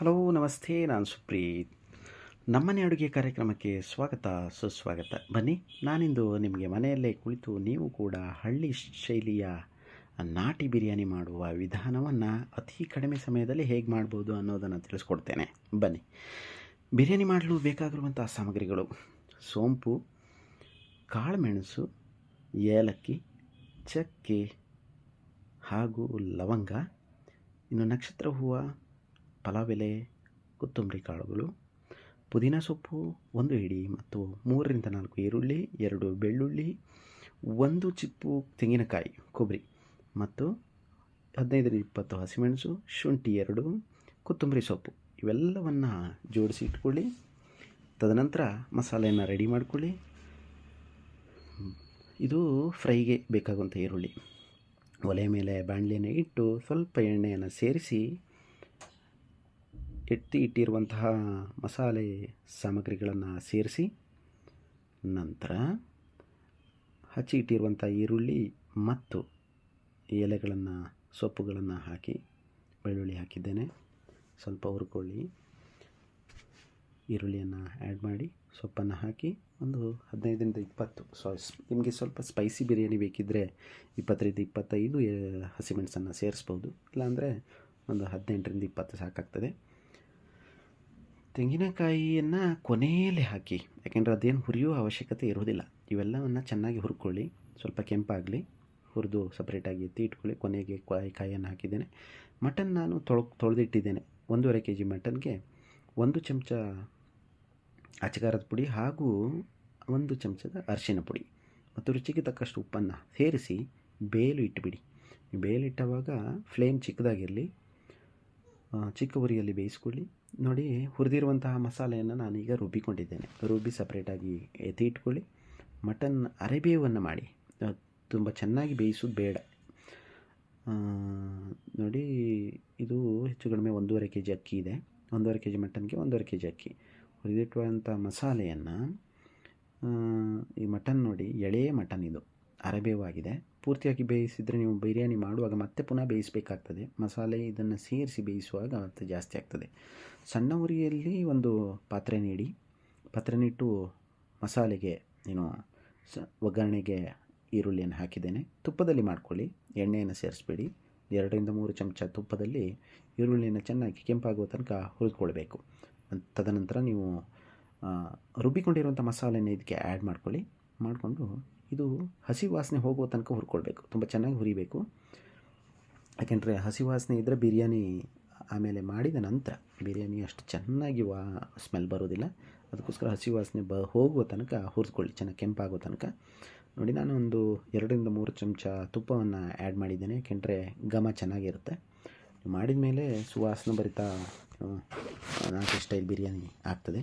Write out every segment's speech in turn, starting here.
Hello ನಮಸ್ತೆ, ನಾನು ಸುಪ್ರೀತ್. ನಮ್ಮನೆ ಅಡುಗೆ ಕಾರ್ಯಕ್ರಮಕ್ಕೆ ಸ್ವಾಗತ ಸುಸ್ವಾಗತ. ಬನ್ನಿ, ನಾನಿಂದು ನಿಮಗೆ ಮನೆಯಲ್ಲೇ ಕುಳಿತು ನೀವು ಕೂಡ ಹಳ್ಳಿ ಶೈಲಿಯ ನಾಟಿ ಬಿರಿಯಾನಿ ಮಾಡುವ ವಿಧಾನವನ್ನು ಅತಿ ಕಡಿಮೆ ಸಮಯದಲ್ಲಿ ಹೇಗೆ ಮಾಡ್ಬೋದು ಅನ್ನೋದನ್ನು ತಿಳಿಸ್ಕೊಡ್ತೇನೆ. ಬನ್ನಿ. ಬಿರಿಯಾನಿ ಮಾಡಲು ಬೇಕಾಗಿರುವಂಥ ಸಾಮಗ್ರಿಗಳು: ಸೋಂಪು, ಕಾಳುಮೆಣಸು, ಏಲಕ್ಕಿ, ಚಕ್ಕೆ ಹಾಗೂ ಲವಂಗ, ಇನ್ನು ನಕ್ಷತ್ರ ಹೂವು, ಪಲಾವ್ ಎಲೆ, ಕೊತ್ತಂಬರಿ ಕಾಳುಗಳು, ಪುದೀನ ಸೊಪ್ಪು 1 ಹಿಡಿ ಮತ್ತು 3-4 ಈರುಳ್ಳಿ, 2 ಬೆಳ್ಳುಳ್ಳಿ, 1 ಚಿಪ್ಪು ತೆಂಗಿನಕಾಯಿ ಕೊಬ್ಬರಿ ಮತ್ತು 15-20 ಹಸಿಮೆಣಸು, ಶುಂಠಿ 2, ಕೊತ್ತಂಬರಿ ಸೊಪ್ಪು ಇವೆಲ್ಲವನ್ನು ಜೋಡಿಸಿ ಇಟ್ಕೊಳ್ಳಿ. ತದನಂತರ ಮಸಾಲೆಯನ್ನು ರೆಡಿ ಮಾಡ್ಕೊಳ್ಳಿ. ಇದು ಫ್ರೈಗೆ ಬೇಕಾಗುವಂಥ ಈರುಳ್ಳಿ. ಒಲೆ ಮೇಲೆ ಬಾಣಲೆಯನ್ನು ಇಟ್ಟು ಸ್ವಲ್ಪ ಎಣ್ಣೆಯನ್ನು ಸೇರಿಸಿ ಇಟ್ಟಿರುವಂತಹ ಮಸಾಲೆ ಸಾಮಗ್ರಿಗಳನ್ನು ಸೇರಿಸಿ, ನಂತರ ಹಚ್ಚಿ ಇಟ್ಟಿರುವಂಥ ಈರುಳ್ಳಿ ಮತ್ತು ಎಲೆಗಳನ್ನು ಸೊಪ್ಪುಗಳನ್ನು ಹಾಕಿ, ಬೆಳ್ಳುಳ್ಳಿ ಹಾಕಿದ್ದೇನೆ, ಸ್ವಲ್ಪ ಹುರ್ಕೊಳ್ಳಿ. ಈರುಳ್ಳಿಯನ್ನು ಆ್ಯಡ್ ಮಾಡಿ ಸೊಪ್ಪನ್ನು ಹಾಕಿ ಒಂದು 15-20 ನಿಮಗೆ ಸ್ವಲ್ಪ ಸ್ಪೈಸಿ ಬಿರಿಯಾನಿ ಬೇಕಿದ್ದರೆ 20-25 ಹಸಿಮೆಣಸನ್ನು ಸೇರಿಸ್ಬೋದು. ಇಲ್ಲಾಂದರೆ ಒಂದು 18-20 ಸಾಕಾಗ್ತದೆ. ತೆಂಗಿನಕಾಯಿಯನ್ನು ಕೊನೆಯಲ್ಲಿ ಹಾಕಿ, ಯಾಕೆಂದರೆ ಅದೇನು ಹುರಿಯುವ ಅವಶ್ಯಕತೆ ಇರೋದಿಲ್ಲ. ಇವೆಲ್ಲವನ್ನು ಚೆನ್ನಾಗಿ ಹುರ್ಕೊಳ್ಳಿ. ಸ್ವಲ್ಪ ಕೆಂಪಾಗಲಿ, ಹುರಿದು ಸಪ್ರೇಟಾಗಿ ಎತ್ತಿ ಇಟ್ಕೊಳ್ಳಿ. ಕೊನೆಗೆ ಕಾಯನ್ನು ಹಾಕಿದ್ದೇನೆ. ಮಟನ್ ನಾನು ತೊಳೆದಿಟ್ಟಿದ್ದೇನೆ. 1.5 kg ಮಟನ್ಗೆ 1 ಚಮಚ ಅಚ್ಚಕಾರದ ಪುಡಿ ಹಾಗೂ 1 ಚಮಚದ ಅರಿಶಿನ ಪುಡಿ ಮತ್ತು ರುಚಿಗೆ ತಕ್ಕಷ್ಟು ಉಪ್ಪನ್ನು ಸೇರಿಸಿ ಬೇಯಲು ಇಟ್ಟುಬಿಡಿ. ಬೇಯಲಿಟ್ಟವಾಗ ಫ್ಲೇಮ್ ಚಿಕ್ಕದಾಗಿರಲಿ, ಚಿಕ್ಕ ಉರಿಯಲ್ಲಿ ಬೇಯಿಸ್ಕೊಳ್ಳಿ. ನೋಡಿ, ಹುರಿದಿರುವಂತಹ ಮಸಾಲೆಯನ್ನು ನಾನೀಗ ರುಬ್ಬಿಕೊಂಡಿದ್ದೇನೆ. ರುಬ್ಬಿ ಸಪ್ರೇಟಾಗಿ ಎತ್ತಿ ಇಟ್ಕೊಳ್ಳಿ. ಮಟನ್ ಅರೆಬೇವನ್ನು ಮಾಡಿ, ತುಂಬ ಚೆನ್ನಾಗಿ ಬೇಯಿಸೋದು ಬೇಡ. ನೋಡಿ, ಇದು ಹೆಚ್ಚು ಕಡಿಮೆ 1.5 kg ಅಕ್ಕಿ ಇದೆ. 1.5 kg ಮಟನ್ಗೆ 1.5 kg ಅಕ್ಕಿ. ಹುರಿದಿಟ್ಟುವಂಥ ಮಸಾಲೆಯನ್ನು ಈ ಮಟನ್ ನೋಡಿ, ಎಳೆಯ ಮಟನ್ ಇದು, ಅರೆಬೇವಾಗಿದೆ. ಪೂರ್ತಿಯಾಗಿ ಬೇಯಿಸಿದರೆ ನೀವು ಬಿರಿಯಾನಿ ಮಾಡುವಾಗ ಮತ್ತೆ ಪುನಃ ಬೇಯಿಸಬೇಕಾಗ್ತದೆ. ಮಸಾಲೆ ಇದನ್ನು ಸೇರಿಸಿ ಬೇಯಿಸುವಾಗ ಮತ್ತೆ ಜಾಸ್ತಿ ಆಗ್ತದೆ. ಸಣ್ಣ ಉರಿಯಲ್ಲಿ ಒಂದು ಪಾತ್ರೆ ನೀಟ್ಟು ಮಸಾಲೆಗೆ ಒಗ್ಗರಣೆಗೆ ಈರುಳ್ಳಿಯನ್ನು ಹಾಕಿದ್ದೇನೆ. ತುಪ್ಪದಲ್ಲಿ ಮಾಡ್ಕೊಳ್ಳಿ, ಎಣ್ಣೆಯನ್ನು ಸೇರಿಸ್ಬೇಡಿ. 2-3 ಚಮಚ ತುಪ್ಪದಲ್ಲಿ ಈರುಳ್ಳಿಯನ್ನು ಚೆನ್ನಾಗಿ ಕೆಂಪಾಗುವ ತನಕ ಹುರಿದುಕೊಳ್ಬೇಕು. ತದನಂತರ ನೀವು ರುಬ್ಬಿಕೊಂಡಿರುವಂಥ ಮಸಾಲೆಯನ್ನು ಇದಕ್ಕೆ ಆ್ಯಡ್ ಮಾಡಿಕೊಂಡು ಇದು ಹಸಿ ವಾಸನೆ ಹೋಗುವ ತನಕ ಹುರ್ಕೊಳ್ಬೇಕು. ತುಂಬ ಚೆನ್ನಾಗಿ ಹುರಿಬೇಕು. ಯಾಕೆಂದರೆ ಹಸಿ ವಾಸನೆ ಇದ್ದರೆ ಬಿರಿಯಾನಿ ಆಮೇಲೆ ಮಾಡಿದ ನಂತರ ಬಿರಿಯಾನಿ ಅಷ್ಟು ಚೆನ್ನಾಗಿ ಸ್ಮೆಲ್ ಬರೋದಿಲ್ಲ. ಅದಕ್ಕೋಸ್ಕರ ಹಸಿ ವಾಸನೆ ಹೋಗುವ ತನಕ ಹುರಿದುಕೊಳ್ಳಿ, ಚೆನ್ನಾಗಿ ಕೆಂಪಾಗುವ ತನಕ. ನೋಡಿ, ನಾನು ಒಂದು 2-3 ಚಮಚ ತುಪ್ಪವನ್ನು ಆ್ಯಡ್ ಮಾಡಿದ್ದೇನೆ. ಯಾಕೆಂದರೆ ಘಮ ಚೆನ್ನಾಗಿರುತ್ತೆ. ಮಾಡಿದ ಮೇಲೆ ಸುವಾಸನೆ ಭರಿತ ನಾಟಿ ಸ್ಟೈಲ್ ಬಿರಿಯಾನಿ ಆಗ್ತದೆ.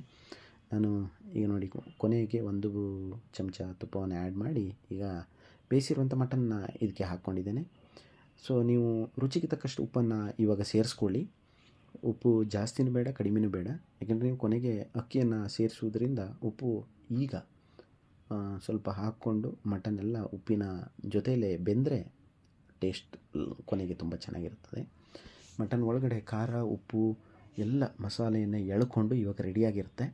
ನಾನು ಈಗ ನೋಡಿ, ಕೊನೆಗೆ 1 ಚಮಚ ತುಪ್ಪವನ್ನು ಆ್ಯಡ್ ಮಾಡಿ ಈಗ ಬೇಯಿಸಿರುವಂಥ ಮಟನ್ನ ಇದಕ್ಕೆ ಹಾಕ್ಕೊಂಡಿದ್ದೇನೆ. ಸೊ ನೀವು ರುಚಿಗೆ ತಕ್ಕಷ್ಟು ಉಪ್ಪನ್ನು ಇವಾಗ ಸೇರಿಸ್ಕೊಳ್ಳಿ. ಉಪ್ಪು ಜಾಸ್ತಿನೂ ಬೇಡ, ಕಡಿಮೆನೂ ಬೇಡ. ಯಾಕೆಂದರೆ ನೀವು ಕೊನೆಗೆ ಅಕ್ಕಿಯನ್ನು ಸೇರಿಸುವುದರಿಂದ ಉಪ್ಪು ಈಗ ಸ್ವಲ್ಪ ಹಾಕ್ಕೊಂಡು ಮಟನ್ನೆಲ್ಲ ಉಪ್ಪಿನ ಜೊತೆಯಲ್ಲೇ ಬೆಂದರೆ ಟೇಸ್ಟ್ ಕೊನೆಗೆ ತುಂಬ ಚೆನ್ನಾಗಿರುತ್ತದೆ. ಮಟನ್ ಒಳಗಡೆ ಖಾರ, ಉಪ್ಪು ಎಲ್ಲ ಮಸಾಲೆಯನ್ನು ಎಳ್ಕೊಂಡು ಇವಾಗ ರೆಡಿಯಾಗಿರುತ್ತೆ.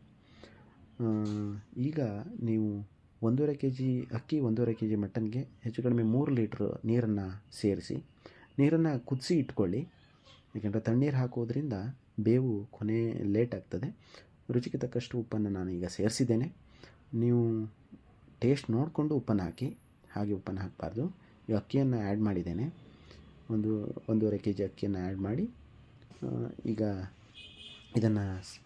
ಈಗ ನೀವು 1.5 kg ಅಕ್ಕಿ, 1.5 kg ಮಟನ್ಗೆ ಹೆಚ್ಚು ಕಡಿಮೆ 3 ಲೀಟ್ರ್ ನೀರನ್ನು ಸೇರಿಸಿ, ನೀರನ್ನು ಕುದಿಸಿ ಇಟ್ಕೊಳ್ಳಿ. ಯಾಕೆಂದರೆ ತಣ್ಣೀರು ಹಾಕೋದ್ರಿಂದ ಬೇವು ಕೊನೆ ಲೇಟ್ ಆಗ್ತದೆ. ರುಚಿಗೆ ತಕ್ಕಷ್ಟು ಉಪ್ಪನ್ನು ನಾನು ಈಗ ಸೇರಿಸಿದ್ದೇನೆ. ನೀವು ಟೇಸ್ಟ್ ನೋಡಿಕೊಂಡು ಉಪ್ಪನ್ನು ಹಾಕಿ, ಹಾಗೆ ಉಪ್ಪನ್ನು ಹಾಕಬಾರ್ದು. ಈ ಅಕ್ಕಿಯನ್ನು ಆ್ಯಡ್ ಮಾಡಿದ್ದೇನೆ. 1.5 kg ಅಕ್ಕಿಯನ್ನು ಆ್ಯಡ್ ಮಾಡಿ ಈಗ ಇದನ್ನು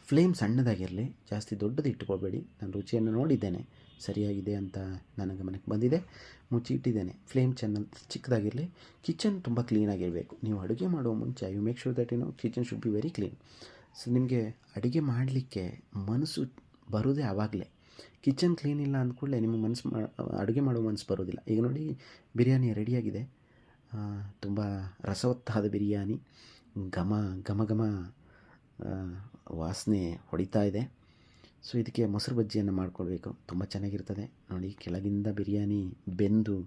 ಫ್ಲೇಮ್ ಸಣ್ಣದಾಗಿರಲಿ, ಜಾಸ್ತಿ ದೊಡ್ಡದು ಇಟ್ಕೊಳ್ಬೇಡಿ. ನಾನು ರುಚಿಯನ್ನು ನೋಡಿದ್ದೇನೆ, ಸರಿಯಾಗಿದೆ ಅಂತ ನನ್ನ ಗಮನಕ್ಕೆ ಬಂದಿದೆ. ಮುಚ್ಚಿ ಇಟ್ಟಿದ್ದೇನೆ. ಫ್ಲೇಮ್ ಚಿಕ್ಕದಾಗಿರಲಿ. ಕಿಚನ್ ತುಂಬ ಕ್ಲೀನಾಗಿರಬೇಕು. ನೀವು ಅಡುಗೆ ಮಾಡುವ ಮುಂಚೆ you make sure that kitchen should be very clean. So ನಿಮಗೆ ಅಡುಗೆ ಮಾಡಲಿಕ್ಕೆ ಮನಸ್ಸು ಬರೋದೇ ಆವಾಗಲೇ. ಕಿಚನ್ ಕ್ಲೀನ್ ಇಲ್ಲ ಅಂದ್ಕೂಡಲೇ ನಿಮಗೆ ಅಡುಗೆ ಮಾಡೋ ಮನಸ್ಸು ಬರೋದಿಲ್ಲ. ಈಗ ನೋಡಿ, ಬಿರಿಯಾನಿ ರೆಡಿಯಾಗಿದೆ. ತುಂಬ ರಸವತ್ತಾದ ಬಿರಿಯಾನಿ, ಘಮ ವಾಸನೆ ಹೊಡಿತಾ ಇದೆ. ಸೊ ಇದಕ್ಕೆ ಮೊಸರು ಬಜ್ಜಿಯನ್ನು ಮಾಡ್ಕೊಳ್ಬೇಕು, ತುಂಬ ಚೆನ್ನಾಗಿರ್ತದೆ. ನೋಡಿ, ಕೆಳಗಿಂದ ಬಿರಿಯಾನಿ ಬೆಂದು,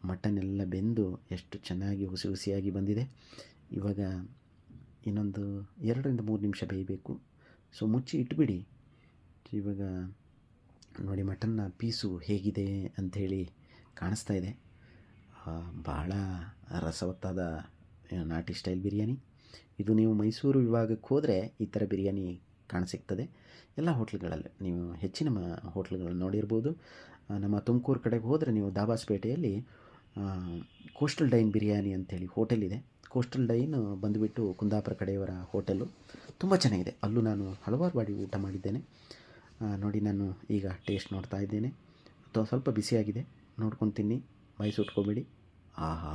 ಮಟನ್ ಎಲ್ಲ ಬೆಂದು ಎಷ್ಟು ಚೆನ್ನಾಗಿ ಹುಸಿ ಹುಸಿಯಾಗಿ ಬಂದಿದೆ. ಇವಾಗ ಇನ್ನೊಂದು 2-3 ನಿಮಿಷ ಬೇಯಬೇಕು. ಸೊ ಮುಚ್ಚಿ ಇಟ್ಬಿಡಿ. ಇವಾಗ ನೋಡಿ ಮಟನ್ನ ಪೀಸು ಹೇಗಿದೆ ಅಂಥೇಳಿ ಕಾಣಿಸ್ತಾ ಇದೆ. ಭಾಳ ರಸವತ್ತಾದ ನಾಟಿ ಸ್ಟೈಲ್ ಬಿರಿಯಾನಿ ಇದು. ನೀವು ಮೈಸೂರು ವಿಭಾಗಕ್ಕೆ ಹೋದರೆ ಈ ಥರ ಬಿರಿಯಾನಿ ಕಾಣಸಿಗ್ತದೆ ಎಲ್ಲ ಹೋಟ್ಲುಗಳಲ್ಲಿ. ನೀವು ಹೆಚ್ಚಿನ ಹೋಟ್ಲುಗಳಲ್ಲಿ ನೋಡಿರ್ಬೋದು. ನಮ್ಮ ತುಮಕೂರು ಕಡೆಗೆ ಹೋದರೆ ನೀವು ದಾಬಾಸ್ಪೇಟೆಯಲ್ಲಿ ಕೋಸ್ಟಲ್ ಡೈನ್ ಬಿರಿಯಾನಿ ಅಂಥೇಳಿ ಹೋಟೆಲ್ ಇದೆ. ಕೋಸ್ಟಲ್ ಡೈನ್ ಬಂದುಬಿಟ್ಟು ಕುಂದಾಪುರ ಕಡೆಯವರ ಹೋಟೆಲು, ತುಂಬ ಚೆನ್ನಾಗಿದೆ. ಅಲ್ಲೂ ನಾನು ಹಲವಾರು ಬಾರಿ ಊಟ ಮಾಡಿದ್ದೇನೆ. ನೋಡಿ ನಾನು ಈಗ ಟೇಸ್ಟ್ ನೋಡ್ತಾ ಇದ್ದೇನೆ. ಅಥವಾ ಸ್ವಲ್ಪ ಬಿಸಿಯಾಗಿದೆ, ನೋಡ್ಕೊಂಡು ತಿನ್ನಿ, ಬಾಯಿ ಸುಟ್ಕೋಬೇಡಿ. ಆಹಾ,